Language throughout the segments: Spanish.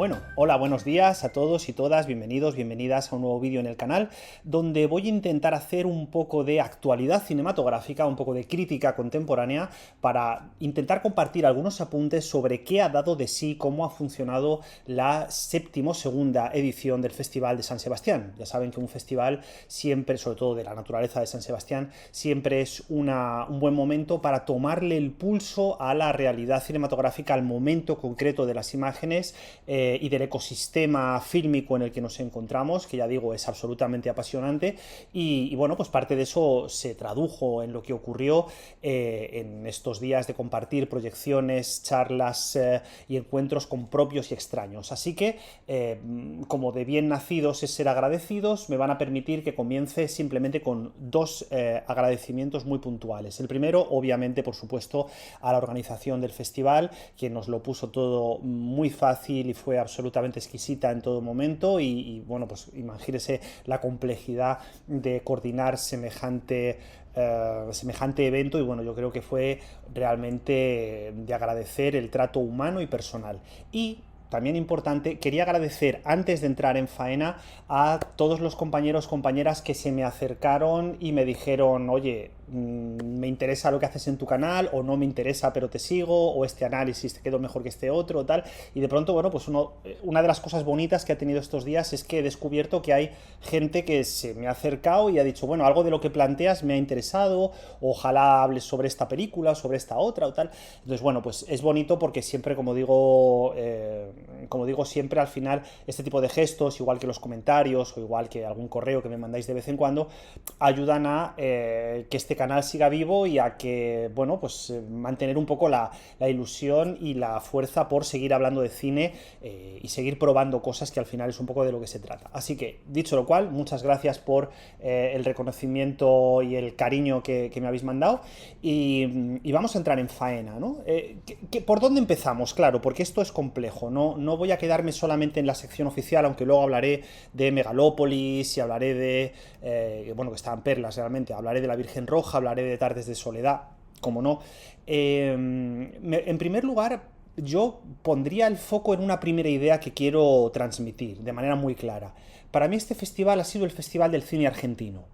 Bueno, hola, buenos días a todos y todas, bienvenidos, bienvenidas a un nuevo vídeo en el canal, donde voy a intentar hacer un poco de actualidad cinematográfica, un poco de crítica contemporánea, para intentar compartir algunos apuntes sobre qué ha dado de sí, cómo ha funcionado la 72ª edición del Festival de San Sebastián. Ya saben que un festival siempre, sobre todo de la naturaleza de San Sebastián, siempre es un buen momento para tomarle el pulso a la realidad cinematográfica, al momento concreto de las imágenes, y del ecosistema fílmico en el que nos encontramos, que ya digo es absolutamente apasionante, y bueno, pues parte de eso se tradujo en lo que ocurrió en estos días de compartir proyecciones, charlas y encuentros con propios y extraños. Así que, como de bien nacidos es ser agradecidos, me van a permitir que comience simplemente con dos agradecimientos muy puntuales. El primero, obviamente, por supuesto, a la organización del festival, quien nos lo puso todo muy fácil y fue absolutamente exquisita en todo momento, bueno, pues imagínese la complejidad de coordinar semejante evento, y bueno, yo creo que fue realmente de agradecer el trato humano y personal. Y también importante, quería agradecer antes de entrar en faena a todos los compañeros, compañeras que se me acercaron y me dijeron: oye, me interesa lo que haces en tu canal, o no me interesa pero te sigo, o este análisis te quedó mejor que este otro, o tal. Y de pronto, bueno, pues una de las cosas bonitas que ha tenido estos días es que he descubierto que hay gente que se me ha acercado y ha dicho: bueno, algo de lo que planteas me ha interesado, ojalá hables sobre esta película, sobre esta otra, o tal. Entonces, bueno, pues es bonito porque siempre, como digo siempre, al final este tipo de gestos, igual que los comentarios o igual que algún correo que me mandáis de vez en cuando, ayudan a que este canal siga vivo y a que, bueno, pues mantener un poco la ilusión y la fuerza por seguir hablando de cine y seguir probando cosas, que al final es un poco de lo que se trata. Así que, dicho lo cual, muchas gracias por el reconocimiento y el cariño que me habéis mandado, y vamos a entrar en faena, ¿no? ¿Por dónde empezamos? Claro, porque esto es complejo, no voy a quedarme solamente en la sección oficial, aunque luego hablaré de Megalópolis y hablaré de, bueno, que estaban perlas realmente, hablaré de La Virgen Roja, hablaré de Tardes de Soledad, como no. En primer lugar, yo pondría el foco en una primera idea que quiero transmitir de manera muy clara. Para mí este festival ha sido el Festival del Cine Argentino,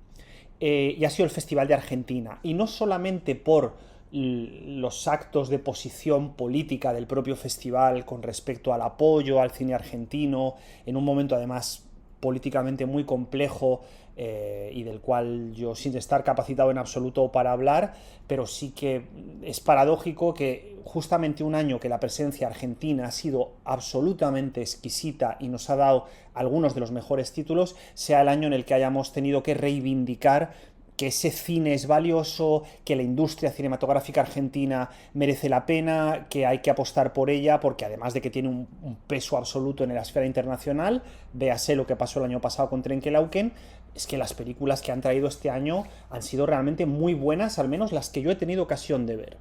y ha sido el Festival de Argentina, y no solamente por los actos de posición política del propio festival con respecto al apoyo al cine argentino, en un momento además políticamente muy complejo, y del cual yo, sin estar capacitado en absoluto para hablar, pero sí que es paradójico que justamente un año que la presencia argentina ha sido absolutamente exquisita y nos ha dado algunos de los mejores títulos, sea el año en el que hayamos tenido que reivindicar que ese cine es valioso, que la industria cinematográfica argentina merece la pena, que hay que apostar por ella, porque además de que tiene un peso absoluto en la esfera internacional, véase lo que pasó el año pasado con Trenkelauken, es que las películas que han traído este año han sido realmente muy buenas, al menos las que yo he tenido ocasión de ver.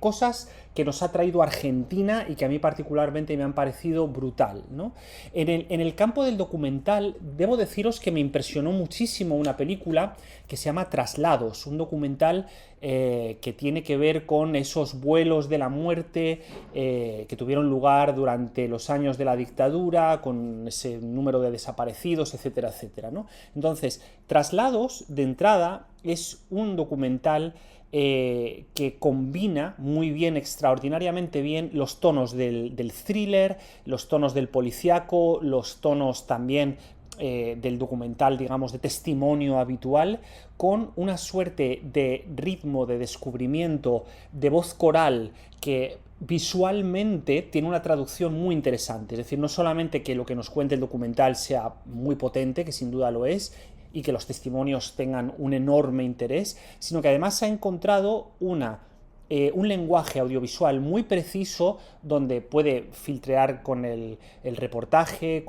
Cosas que nos ha traído Argentina y que a mí particularmente me han parecido brutal, ¿no? En el campo del documental, debo deciros que me impresionó muchísimo una película que se llama Traslados, un documental que tiene que ver con esos vuelos de la muerte que tuvieron lugar durante los años de la dictadura, con ese número de desaparecidos, etcétera, etcétera, ¿no? Entonces, Traslados, de entrada, es un documental que combina muy bien, extraordinariamente bien, los tonos del thriller, los tonos del policíaco, los tonos también del documental, digamos, de testimonio habitual, con una suerte de ritmo de descubrimiento, de voz coral, que visualmente tiene una traducción muy interesante. Es decir, no solamente que lo que nos cuente el documental sea muy potente, que sin duda lo es, y que los testimonios tengan un enorme interés, sino que además se ha encontrado un lenguaje audiovisual muy preciso, donde puede filtrear con el reportaje,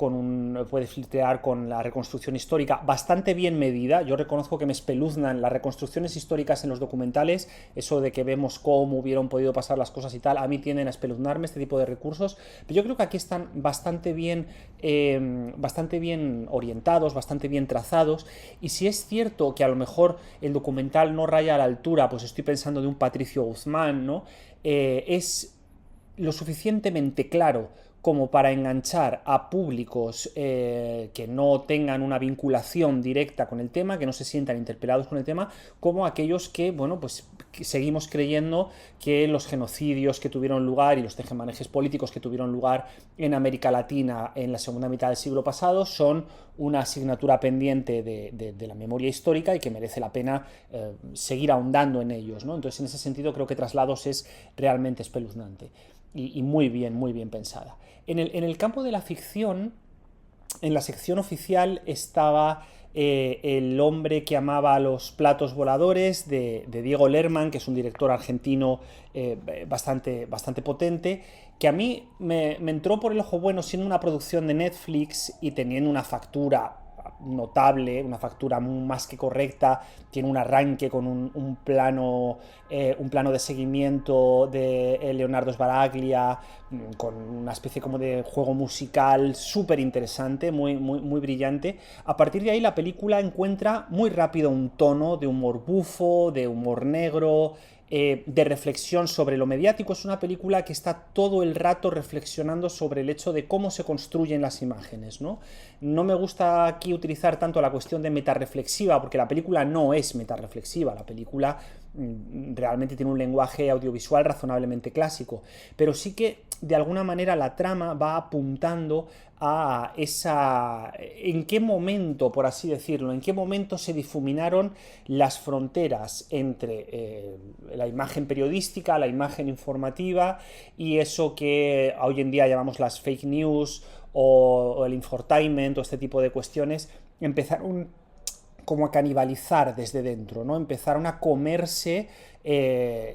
puede filtrear con la reconstrucción histórica, bastante bien medida. Yo reconozco que me espeluznan las reconstrucciones históricas en los documentales, eso de que vemos cómo hubieran podido pasar las cosas y tal, a mí tienden a espeluznarme este tipo de recursos, pero yo creo que aquí están bastante bien orientados, bastante bien trazados, y si es cierto que a lo mejor el documental no raya a la altura, pues estoy pensando de un Patricio Guzmán, ¿no? Es lo suficientemente claro como para enganchar a públicos que no tengan una vinculación directa con el tema, que no se sientan interpelados con el tema, como aquellos que, bueno, pues que seguimos creyendo que los genocidios que tuvieron lugar y los tejemanejes políticos que tuvieron lugar en América Latina en la segunda mitad del siglo pasado son una asignatura pendiente de la memoria histórica y que merece la pena seguir ahondando en ellos, ¿no? Entonces, en ese sentido, creo que Traslados es realmente espeluznante y muy bien pensada. En el campo de la ficción, en la sección oficial estaba El hombre que amaba a los platos voladores de Diego Lerman, que es un director argentino bastante potente, que a mí me entró por el ojo bueno siendo una producción de Netflix y teniendo una factura notable, una factura más que correcta, tiene un arranque con un plano de seguimiento de Leonardo Sbaraglia, con una especie como de juego musical súper interesante, muy brillante. A partir de ahí la película encuentra muy rápido un tono de humor bufo, de humor negro, de reflexión sobre lo mediático. Es una película que está todo el rato reflexionando sobre el hecho de cómo se construyen las imágenes, ¿no? No me gusta aquí utilizar tanto la cuestión de metarreflexiva, porque la película no es metarreflexiva, la película realmente tiene un lenguaje audiovisual razonablemente clásico, pero sí que de alguna manera la trama va apuntando a en qué momento, por así decirlo, en qué momento se difuminaron las fronteras entre la imagen periodística, la imagen informativa y eso que hoy en día llamamos las fake news o el infotainment o este tipo de cuestiones, empezaron como a canibalizar desde dentro, ¿no? Empezaron a comerse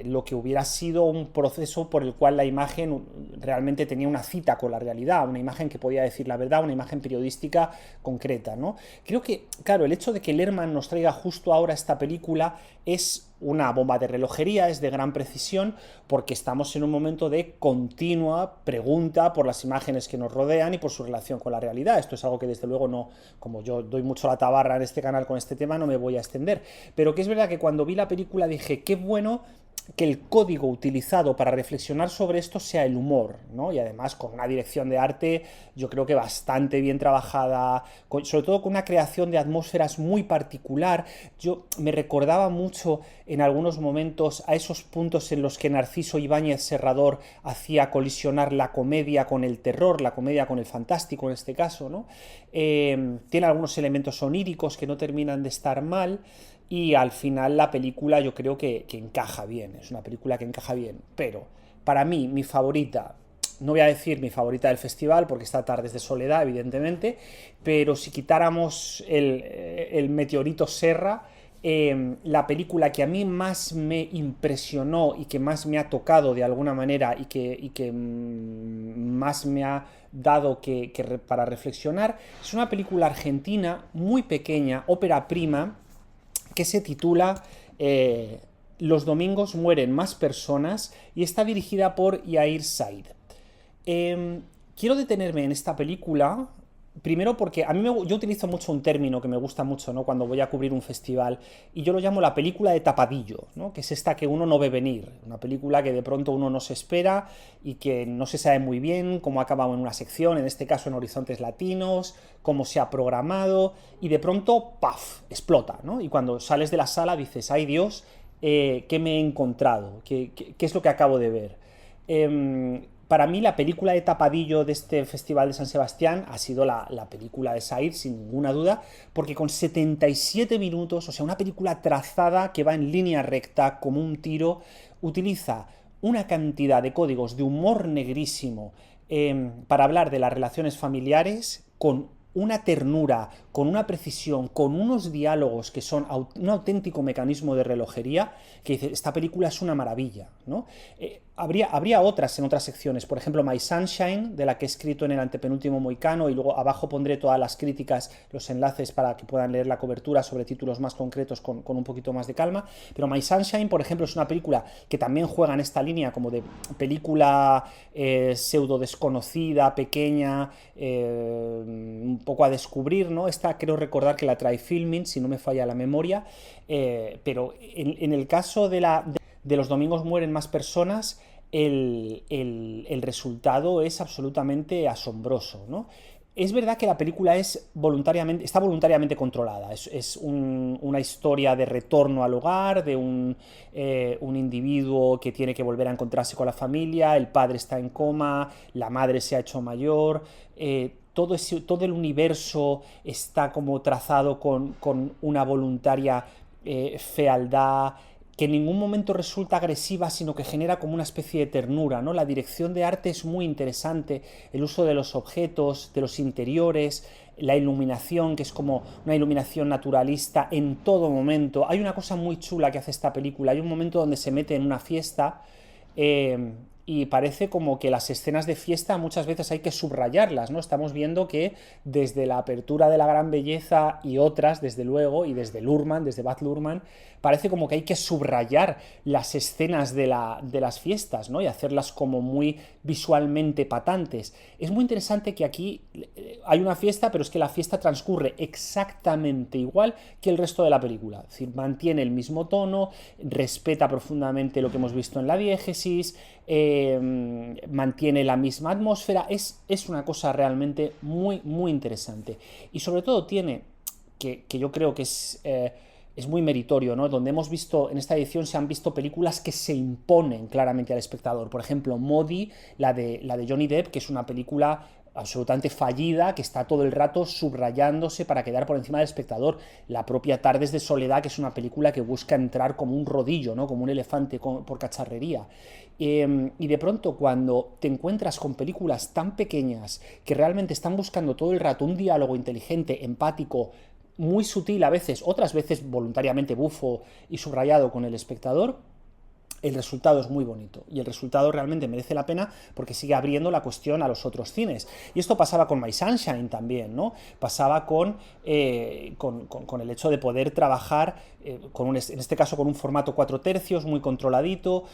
lo que hubiera sido un proceso por el cual la imagen realmente tenía una cita con la realidad, una imagen que podía decir la verdad, una imagen periodística concreta, ¿no? Creo que, claro, el hecho de que Lerman nos traiga justo ahora esta película es una bomba de relojería, es de gran precisión, porque estamos en un momento de continua pregunta por las imágenes que nos rodean y por su relación con la realidad. Esto es algo que desde luego no, como yo doy mucho la tabarra en este canal con este tema, no me voy a extender. Pero que es verdad que cuando vi la película dije, qué bueno que el código utilizado para reflexionar sobre esto sea el humor, ¿no? Y además con una dirección de arte yo creo que bastante bien trabajada, sobre todo con una creación de atmósferas muy particular. Yo me recordaba mucho en algunos momentos a esos puntos en los que Narciso Ibáñez Serrador hacía colisionar la comedia con el terror, la comedia con el fantástico en este caso, ¿no? Tiene algunos elementos oníricos que no terminan de estar mal. Y al final la película yo creo que encaja bien, es una película que encaja bien, pero para mí mi favorita, no voy a decir mi favorita del festival porque está Tardes de Soledad evidentemente, pero si quitáramos el meteorito Serra, la película que a mí más me impresionó y que más me ha tocado de alguna manera y que más me ha dado para reflexionar, es una película argentina muy pequeña, ópera prima, que se titula Los domingos mueren más personas y está dirigida por Yair Said. Quiero detenerme en esta película, primero porque yo utilizo mucho un término que me gusta mucho, ¿no? Cuando voy a cubrir un festival, y yo lo llamo la película de tapadillo, ¿no? Que es esta que uno no ve venir, una película que de pronto uno no se espera y que no se sabe muy bien cómo ha acabado en una sección, en este caso en Horizontes Latinos, cómo se ha programado, y de pronto, ¡paf!, explota, ¿no? Y cuando sales de la sala dices, ¡ay Dios!, ¿qué me he encontrado? ¿Qué es lo que acabo de ver? Para mí la película de tapadillo de este Festival de San Sebastián ha sido la película de Said, sin ninguna duda, porque con 77 minutos, o sea, una película trazada que va en línea recta como un tiro, utiliza una cantidad de códigos de humor negrísimo para hablar de las relaciones familiares con una ternura, con una precisión, con unos diálogos que son un auténtico mecanismo de relojería, que dice, esta película es una maravilla, ¿no? Habría otras en otras secciones, por ejemplo My Sunshine, de la que he escrito en el antepenúltimo Moicano, y luego abajo pondré todas las críticas, los enlaces para que puedan leer la cobertura sobre títulos más concretos con un poquito más de calma. Pero My Sunshine, por ejemplo, es una película que también juega en esta línea como de película pseudo desconocida, pequeña, un poco a descubrir, ¿no? Esta creo recordar que la trae Filmin, si no me falla la memoria, pero en el caso de los domingos mueren más personas, el resultado es absolutamente asombroso, ¿no? Es verdad que la película está voluntariamente controlada. Es una historia de retorno al hogar, de un individuo que tiene que volver a encontrarse con la familia, el padre está en coma, la madre se ha hecho mayor, todo el universo está como trazado con una voluntaria fealdad que en ningún momento resulta agresiva, sino que genera como una especie de ternura, ¿no? La dirección de arte es muy interesante, el uso de los objetos, de los interiores, la iluminación, que es como una iluminación naturalista en todo momento. Hay una cosa muy chula que hace esta película, hay un momento donde se mete en una fiesta y parece como que las escenas de fiesta muchas veces hay que subrayarlas, ¿no? Estamos viendo que desde la apertura de La Gran Belleza y otras, desde luego, y desde Luhrmann, desde Baz Luhrmann, parece como que hay que subrayar las escenas de las fiestas, ¿no? Y hacerlas como muy visualmente patantes. Es muy interesante que aquí hay una fiesta, pero es que la fiesta transcurre exactamente igual que el resto de la película. Es decir, mantiene el mismo tono, respeta profundamente lo que hemos visto en la diégesis, mantiene la misma atmósfera. Es una cosa realmente muy, muy interesante. Y sobre todo tiene, que yo creo que es muy meritorio, ¿no? Donde hemos visto, en esta edición se han visto películas que se imponen claramente al espectador. Por ejemplo, Modi, la de Johnny Depp, que es una película absolutamente fallida, que está todo el rato subrayándose para quedar por encima del espectador. La propia Tardes de Soledad, que es una película que busca entrar como un rodillo, ¿no? Como un elefante por cacharrería. Y de pronto, cuando te encuentras con películas tan pequeñas que realmente están buscando todo el rato un diálogo inteligente, empático, muy sutil a veces, otras veces voluntariamente bufo y subrayado con el espectador, el resultado es muy bonito y el resultado realmente merece la pena porque sigue abriendo la cuestión a los otros cines. Y esto pasaba con My Sunshine también, ¿no? Pasaba con el hecho de poder trabajar, en este caso con un formato 4/3, muy controladito,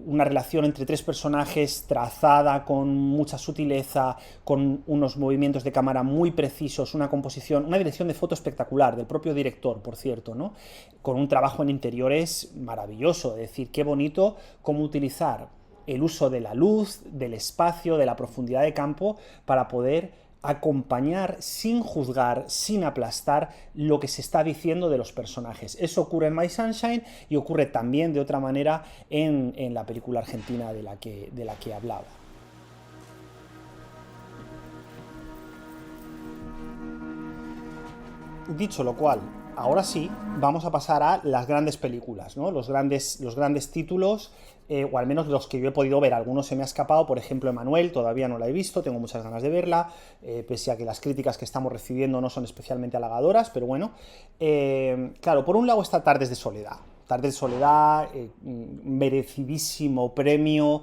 una relación entre tres personajes trazada con mucha sutileza, con unos movimientos de cámara muy precisos, una composición, una dirección de foto espectacular, del propio director, por cierto, ¿no? Con un trabajo en interiores maravilloso, es decir, qué bonito cómo utilizar el uso de la luz, del espacio, de la profundidad de campo para poder acompañar sin juzgar, sin aplastar lo que se está diciendo de los personajes. Eso ocurre en My Sunshine y ocurre también de otra manera en la película argentina de la que hablaba. Dicho lo cual, ahora sí, vamos a pasar a las grandes películas, ¿no? Los grandes títulos, o al menos los que yo he podido ver. Algunos se me ha escapado, por ejemplo, Emanuel, todavía no la he visto, tengo muchas ganas de verla, pese a que las críticas que estamos recibiendo no son especialmente halagadoras, pero bueno. Claro, por un lado está Tardes de Soledad. Tardes de Soledad, merecidísimo premio,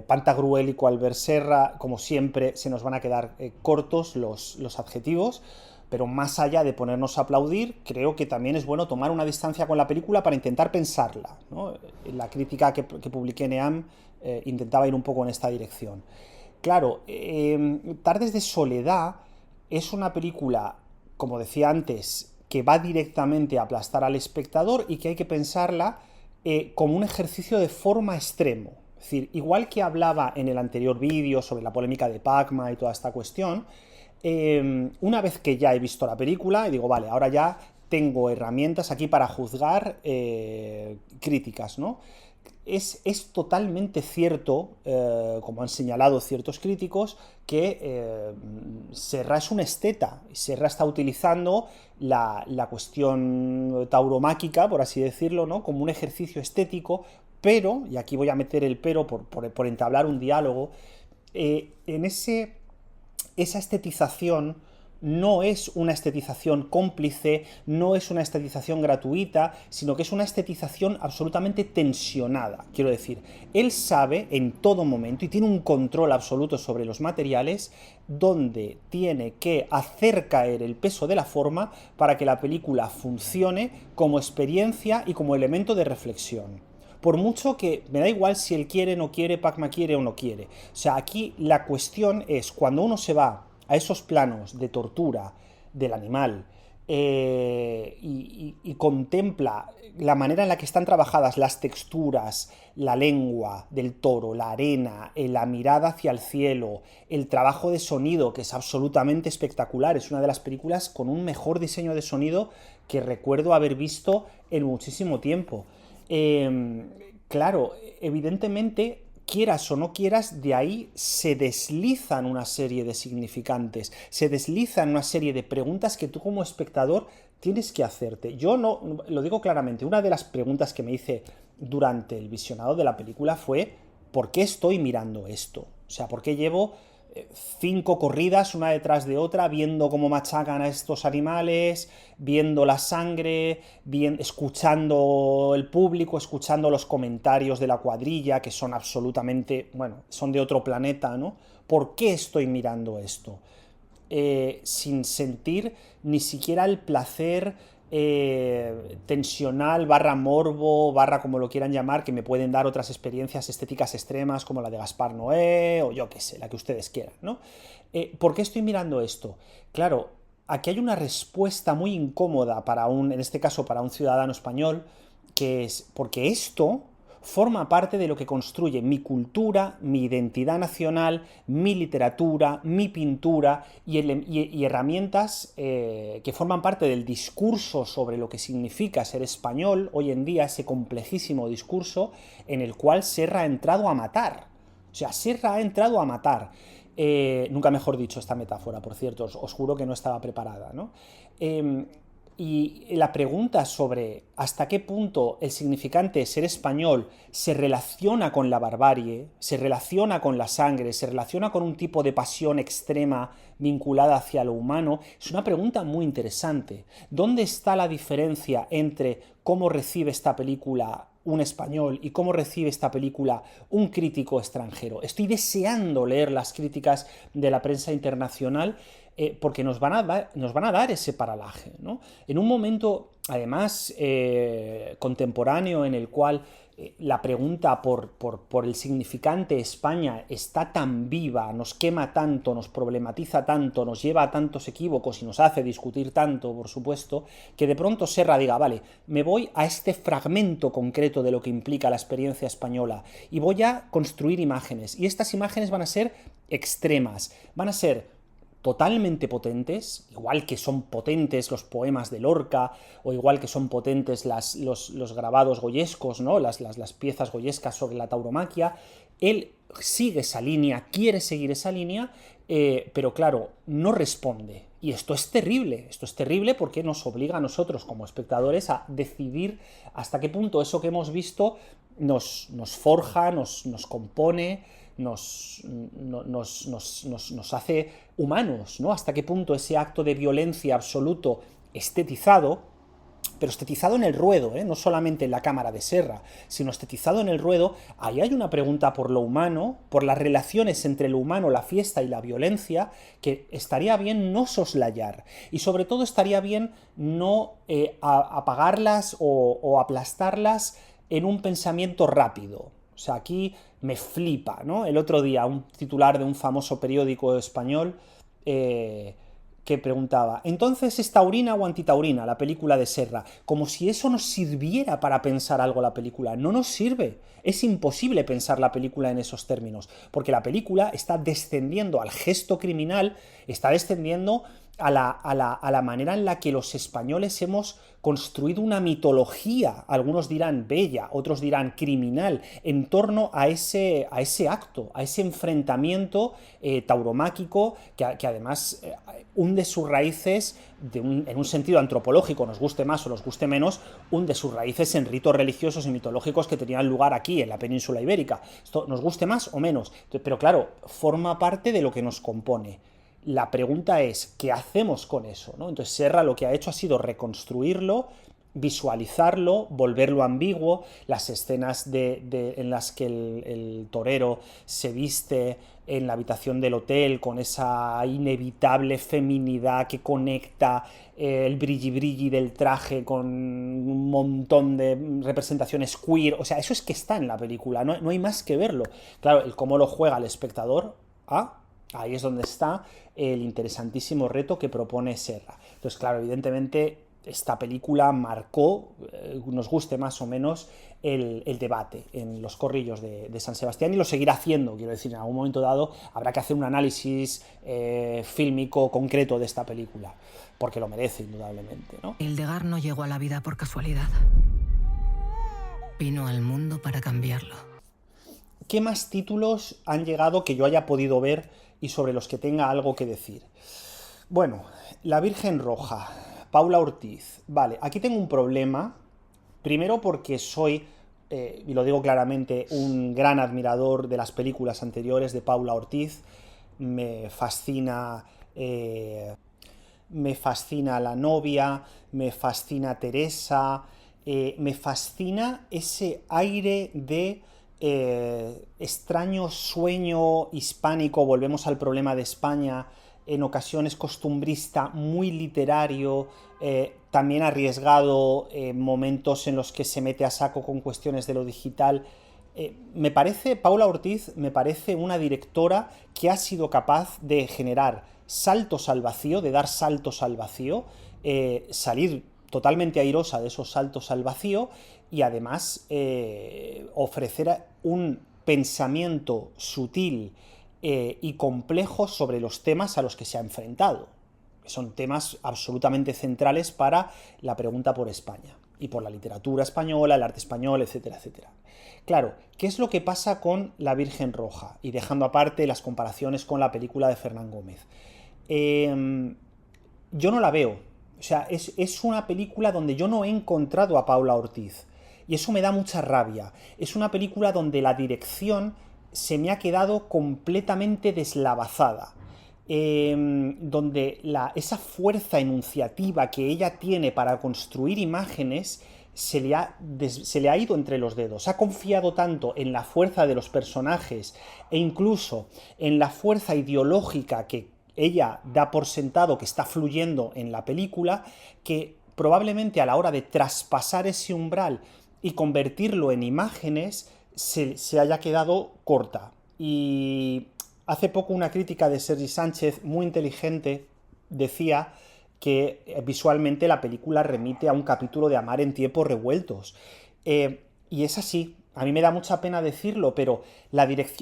Pantagruélico, Albert Serra, como siempre se nos van a quedar cortos los adjetivos. Pero más allá de ponernos a aplaudir, creo que también es bueno tomar una distancia con la película para intentar pensarla, ¿no? La crítica que publiqué en EAM intentaba ir un poco en esta dirección. Claro, Tardes de Soledad es una película, como decía antes, que va directamente a aplastar al espectador y que hay que pensarla como un ejercicio de forma extremo. Es decir, igual que hablaba en el anterior vídeo sobre la polémica de Pacma y toda esta cuestión, una vez que ya he visto la película y digo, vale, ahora ya tengo herramientas aquí para juzgar críticas, ¿no? Es totalmente cierto, como han señalado ciertos críticos, que Serra es un esteta. Serra está utilizando la cuestión tauromáquica, por así decirlo, ¿no? Como un ejercicio estético, pero, y aquí voy a meter el pero por entablar un diálogo, en esa estetización no es una estetización cómplice, no es una estetización gratuita, sino que es una estetización absolutamente tensionada. Quiero decir, él sabe en todo momento y tiene un control absoluto sobre los materiales donde tiene que hacer caer el peso de la forma para que la película funcione como experiencia y como elemento de reflexión. Por mucho que me da igual si él quiere, no quiere, Pacma quiere o no quiere. O sea, aquí la cuestión es cuando uno se va a esos planos de tortura del animal, y contempla la manera en la que están trabajadas las texturas, la lengua del toro, la arena, la mirada hacia el cielo, el trabajo de sonido, que es absolutamente espectacular. Es una de las películas con un mejor diseño de sonido que recuerdo haber visto en muchísimo tiempo. Claro, evidentemente, quieras o no quieras, de ahí se deslizan una serie de significantes, se deslizan una serie de preguntas que tú como espectador tienes que hacerte. Yo no, lo digo claramente, una de las preguntas que me hice durante el visionado de la película fue ¿por qué estoy mirando esto? O sea, ¿por qué llevo 5 corridas una detrás de otra, viendo cómo machacan a estos animales, viendo la sangre, escuchando el público, escuchando los comentarios de la cuadrilla, que son absolutamente, bueno, son de otro planeta, ¿no? ¿Por qué estoy mirando esto? Sin sentir ni siquiera el placer tensional, barra morbo, barra como lo quieran llamar, que me pueden dar otras experiencias estéticas extremas como la de Gaspar Noé o yo qué sé, la que ustedes quieran, ¿no? ¿Por qué estoy mirando esto? Claro, aquí hay una respuesta muy incómoda para en este caso para un ciudadano español, que es porque esto forma parte de lo que construye mi cultura, mi identidad nacional, mi literatura, mi pintura y herramientas que forman parte del discurso sobre lo que significa ser español hoy en día, ese complejísimo discurso en el cual Serra ha entrado a matar. O sea, Serra ha entrado a matar. Nunca mejor dicho esta metáfora, por cierto, os juro que no estaba preparada, ¿no? Y la pregunta sobre hasta qué punto el significante ser español se relaciona con la barbarie, se relaciona con la sangre, se relaciona con un tipo de pasión extrema vinculada hacia lo humano, es una pregunta muy interesante. ¿Dónde está la diferencia entre cómo recibe esta película un español y cómo recibe esta película un crítico extranjero? Estoy deseando leer las críticas de la prensa internacional porque nos van a dar ese paralaje, ¿no? En un momento, además, contemporáneo en el cual la pregunta por el significante España está tan viva, nos quema tanto, nos problematiza tanto, nos lleva a tantos equívocos y nos hace discutir tanto, por supuesto, que de pronto Serra diga, vale, me voy a este fragmento concreto de lo que implica la experiencia española y voy a construir imágenes. Y estas imágenes van a ser extremas, van a ser totalmente potentes, igual que son potentes los poemas de Lorca, o igual que son potentes los grabados goyescos, ¿no? las piezas goyescas sobre la tauromaquia. Él sigue esa línea, quiere seguir esa línea, pero claro, no responde. Y esto es terrible porque nos obliga a nosotros como espectadores a decidir hasta qué punto eso que hemos visto nos forja, nos compone, nos hace humanos, ¿no? Hasta qué punto ese acto de violencia absoluto estetizado, pero estetizado en el ruedo, no solamente en la cámara de Serra, sino estetizado en el ruedo, ahí hay una pregunta por lo humano, por las relaciones entre lo humano, la fiesta y la violencia, que estaría bien no soslayar, y sobre todo estaría bien no apagarlas o aplastarlas en un pensamiento rápido. O sea, aquí me flipa, ¿no? El otro día un titular de un famoso periódico español que preguntaba, ¿entonces es taurina o antitaurina la película de Serra? Como si eso nos sirviera para pensar algo la película. No nos sirve. Es imposible pensar la película en esos términos, porque la película está descendiendo al gesto criminal, está descendiendo a la manera en la que los españoles hemos construido una mitología, algunos dirán bella, otros dirán criminal, en torno a ese acto, a ese enfrentamiento tauromáquico que además hunde sus raíces en un sentido antropológico, nos guste más o nos guste menos, hunde sus raíces en ritos religiosos y mitológicos que tenían lugar aquí, en la península ibérica. Esto nos guste más o menos, pero claro, forma parte de lo que nos compone. La pregunta es, ¿qué hacemos con eso, ¿no? Entonces Serra lo que ha hecho ha sido reconstruirlo, visualizarlo, volverlo ambiguo, las escenas en las que el torero se viste en la habitación del hotel con esa inevitable feminidad que conecta el brilli-brilli del traje con un montón de representaciones queer, o sea, eso es que está en la película, no hay más que verlo. Claro, el cómo lo juega el espectador, Ahí es donde está el interesantísimo reto que propone Serra. Entonces, claro, evidentemente esta película marcó, nos guste más o menos, el debate en los corrillos de San Sebastián y lo seguirá haciendo. Quiero decir, en algún momento dado habrá que hacer un análisis fílmico concreto de esta película, porque lo merece indudablemente, ¿no? Hildegard no llegó a la vida por casualidad. Vino al mundo para cambiarlo. ¿Qué más títulos han llegado que yo haya podido ver y sobre los que tenga algo que decir? Bueno, La Virgen Roja, Paula Ortiz. Vale, aquí tengo un problema. Primero porque soy, y lo digo claramente, un gran admirador de las películas anteriores de Paula Ortiz. Me fascina La novia, me fascina Teresa, me fascina ese aire de extraño sueño hispánico, volvemos al problema de España, en ocasiones costumbrista, muy literario, también arriesgado, momentos en los que se mete a saco con cuestiones de lo digital. Paula Ortiz me parece una directora que ha sido capaz de generar saltos al vacío, de dar saltos al vacío, salir totalmente airosa de esos saltos al vacío y además ofrecer un pensamiento sutil y complejo sobre los temas a los que se ha enfrentado. Son temas absolutamente centrales para la pregunta por España y por la literatura española, el arte español, etcétera, etcétera. Claro, ¿qué es lo que pasa con La Virgen Roja? Y dejando aparte las comparaciones con la película de Fernán Gómez. Yo no la veo. O sea, es una película donde yo no he encontrado a Paula Ortiz. Y eso me da mucha rabia. Es una película donde la dirección se me ha quedado completamente deslavazada. Donde esa fuerza enunciativa que ella tiene para construir imágenes se le ha ido entre los dedos. Ha confiado tanto en la fuerza de los personajes e incluso en la fuerza ideológica que ella da por sentado que está fluyendo en la película, que probablemente a la hora de traspasar ese umbral y convertirlo en imágenes se haya quedado corta. Y hace poco una crítica de Sergi Sánchez muy inteligente decía que visualmente la película remite a un capítulo de Amar en tiempos revueltos. Y es así. A mí me da mucha pena decirlo, pero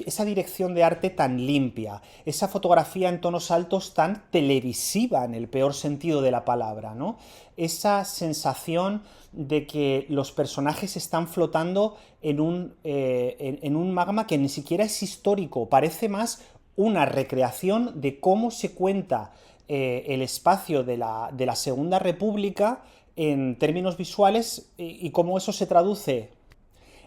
esa dirección de arte tan limpia, esa fotografía en tonos altos tan televisiva en el peor sentido de la palabra, ¿no? Esa sensación de que los personajes están flotando en un magma que ni siquiera es histórico, parece más una recreación de cómo se cuenta el espacio de la Segunda República en términos visuales y cómo eso se traduce.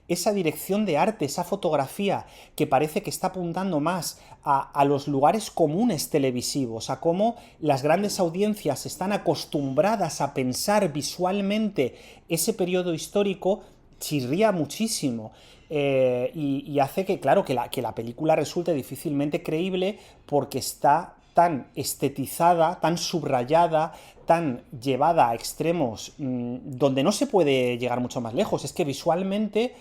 Esa dirección de arte, esa fotografía que parece que está apuntando más a los lugares comunes televisivos, a cómo las grandes audiencias están acostumbradas a pensar visualmente ese periodo histórico, chirría muchísimo. Y hace que, claro, que la película resulte difícilmente creíble porque está tan estetizada, tan subrayada, tan llevada a extremos donde no se puede llegar mucho más lejos. Es que visualmente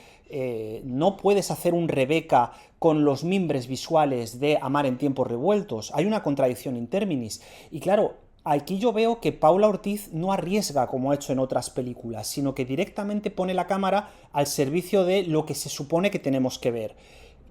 no puedes hacer un Rebeca con los mimbres visuales de Amar en tiempos revueltos. Hay una contradicción in terminis. Y claro, aquí yo veo que Paula Ortiz no arriesga como ha hecho en otras películas, sino que directamente pone la cámara al servicio de lo que se supone que tenemos que ver.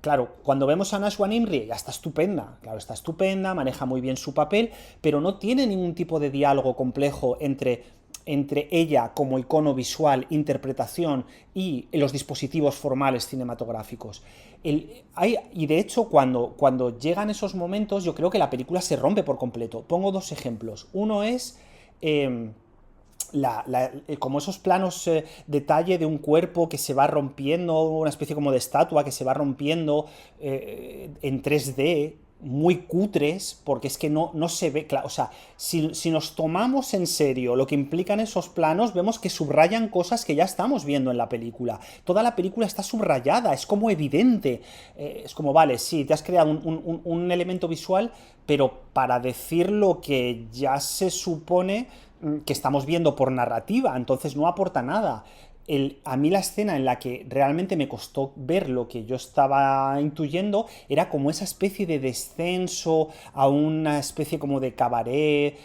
Claro, cuando vemos a Nashwa Nimri, ella está estupenda, claro, está estupenda, maneja muy bien su papel, pero no tiene ningún tipo de diálogo complejo entre ella como icono visual, interpretación y los dispositivos formales cinematográficos. Y de hecho, cuando llegan esos momentos, yo creo que la película se rompe por completo. Pongo dos ejemplos. Uno es como esos planos detalle de un cuerpo que se va rompiendo, una especie como de estatua que se va rompiendo en 3D, muy cutres, porque es que no se ve, claro, o sea, si nos tomamos en serio lo que implican esos planos, vemos que subrayan cosas que ya estamos viendo en la película. Toda la película está subrayada, es como evidente, es como, vale, sí, te has creado un elemento visual, pero para decir lo que ya se supone que estamos viendo por narrativa, entonces no aporta nada. a mí la escena en la que realmente me costó ver lo que yo estaba intuyendo era como esa especie de descenso a una especie como de cabaret,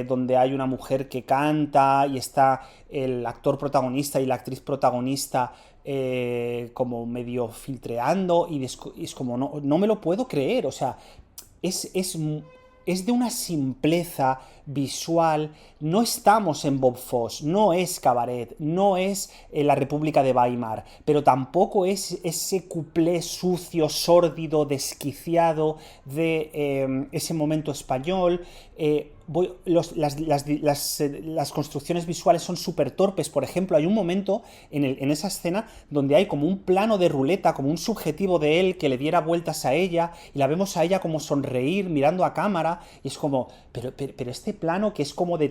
donde hay una mujer que canta y está el actor protagonista y la actriz protagonista como medio filtreando, y es como, no me lo puedo creer, o sea, es de una simpleza visual. No estamos en Bob Fosse, no es Cabaret, no es la República de Weimar, pero tampoco es ese cuplé sucio, sórdido, desquiciado de ese momento español. Las construcciones visuales son súper torpes. Por ejemplo, hay un momento en esa escena donde hay como un plano de ruleta, como un subjetivo de él que le diera vueltas a ella, y la vemos a ella como sonreír mirando a cámara, y es como, pero este plano que es como de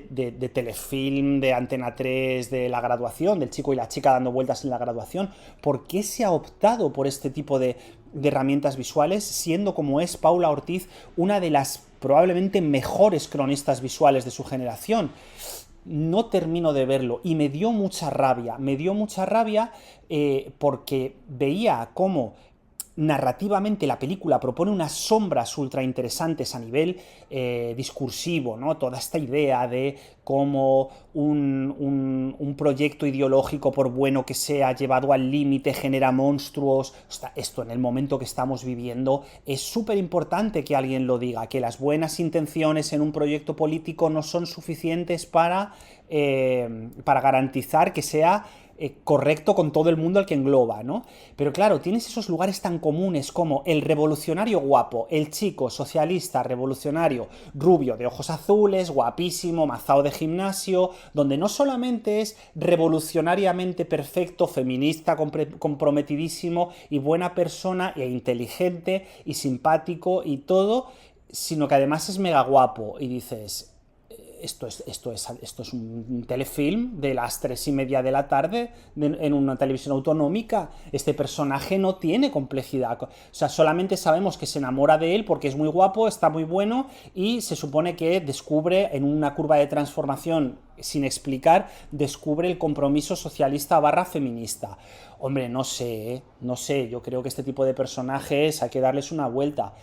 telefilm, de Antena 3, de la graduación, del chico y la chica dando vueltas en la graduación, ¿por qué se ha optado por este tipo de herramientas visuales, siendo, como es Paula Ortiz, una de las probablemente mejores cronistas visuales de su generación? No termino de verlo y me dio mucha rabia porque veía cómo narrativamente la película propone unas sombras ultra interesantes a nivel discursivo, ¿no? Toda esta idea de cómo un proyecto ideológico, por bueno que sea, llevado al límite, genera monstruos. Esto en el momento que estamos viviendo es súper importante que alguien lo diga, que las buenas intenciones en un proyecto político no son suficientes para garantizar que sea correcto con todo el mundo al que engloba, ¿no? Pero claro, tienes esos lugares tan comunes como el revolucionario guapo, el chico socialista revolucionario rubio de ojos azules, guapísimo, mazao de gimnasio, donde no solamente es revolucionariamente perfecto, feminista, comprometidísimo y buena persona e inteligente y simpático y todo, sino que además es mega guapo, y dices, esto es un telefilm de las 3:30 de la tarde en una televisión autonómica. Este personaje no tiene complejidad. O sea, solamente sabemos que se enamora de él porque es muy guapo, está muy bueno, y se supone que descubre en una curva de transformación sin explicar, descubre el compromiso socialista / feminista. Hombre, no sé, yo creo que este tipo de personajes hay que darles una vuelta.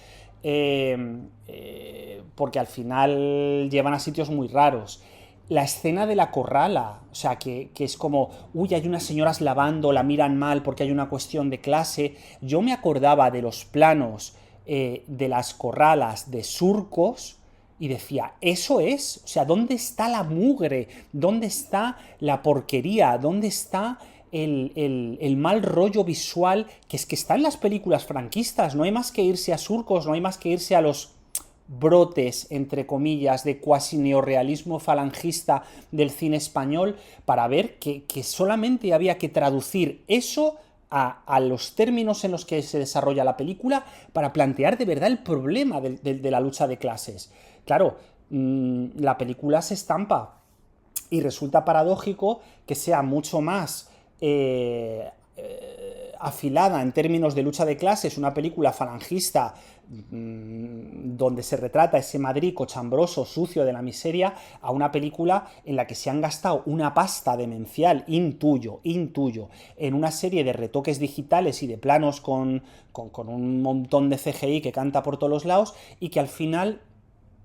Porque al final llevan a sitios muy raros. La escena de la corrala, o sea, que es como, uy, hay unas señoras lavando, la miran mal porque hay una cuestión de clase. Yo me acordaba de los planos de las corralas de Surcos y decía, eso es, o sea, ¿dónde está la mugre? ¿Dónde está la porquería? ¿Dónde está el mal rollo visual que está en las películas franquistas? No hay más que irse a Surcos, no hay más que irse a los brotes, entre comillas, de cuasi neorrealismo falangista del cine español para ver que solamente había que traducir eso a los términos en los que se desarrolla la película para plantear de verdad el problema de la lucha de clases. Claro, la película se estampa y resulta paradójico que sea mucho más afilada en términos de lucha de clases, una película falangista donde se retrata ese Madrid cochambroso, sucio de la miseria, a una película en la que se han gastado una pasta demencial, intuyo, en una serie de retoques digitales y de planos con un montón de CGI que canta por todos los lados, y que al final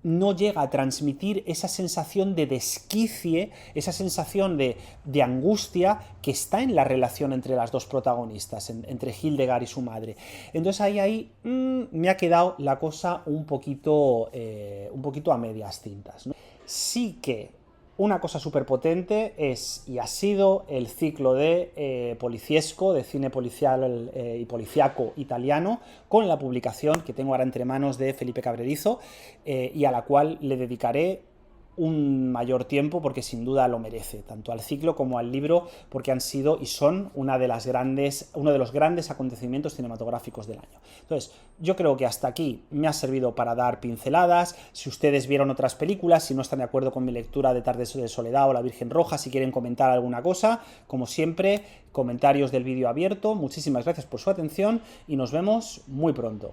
no llega a transmitir esa sensación de desquicie, esa sensación de angustia que está en la relación entre las dos protagonistas, entre Hildegard y su madre. Entonces ahí me ha quedado la cosa un poquito a medias tintas, ¿no? Sí que una cosa súper potente es y ha sido el ciclo de policiesco, de cine policial y policiaco italiano, con la publicación que tengo ahora entre manos de Felipe Cabrerizo, y a la cual le dedicaré un mayor tiempo porque sin duda lo merece, tanto al ciclo como al libro, porque han sido y son uno de los grandes acontecimientos cinematográficos del año. Entonces, yo creo que hasta aquí me ha servido para dar pinceladas. Si ustedes vieron otras películas, si no están de acuerdo con mi lectura de Tardes de Soledad o La Virgen Roja, si quieren comentar alguna cosa, como siempre, comentarios del vídeo abierto. Muchísimas gracias por su atención y nos vemos muy pronto.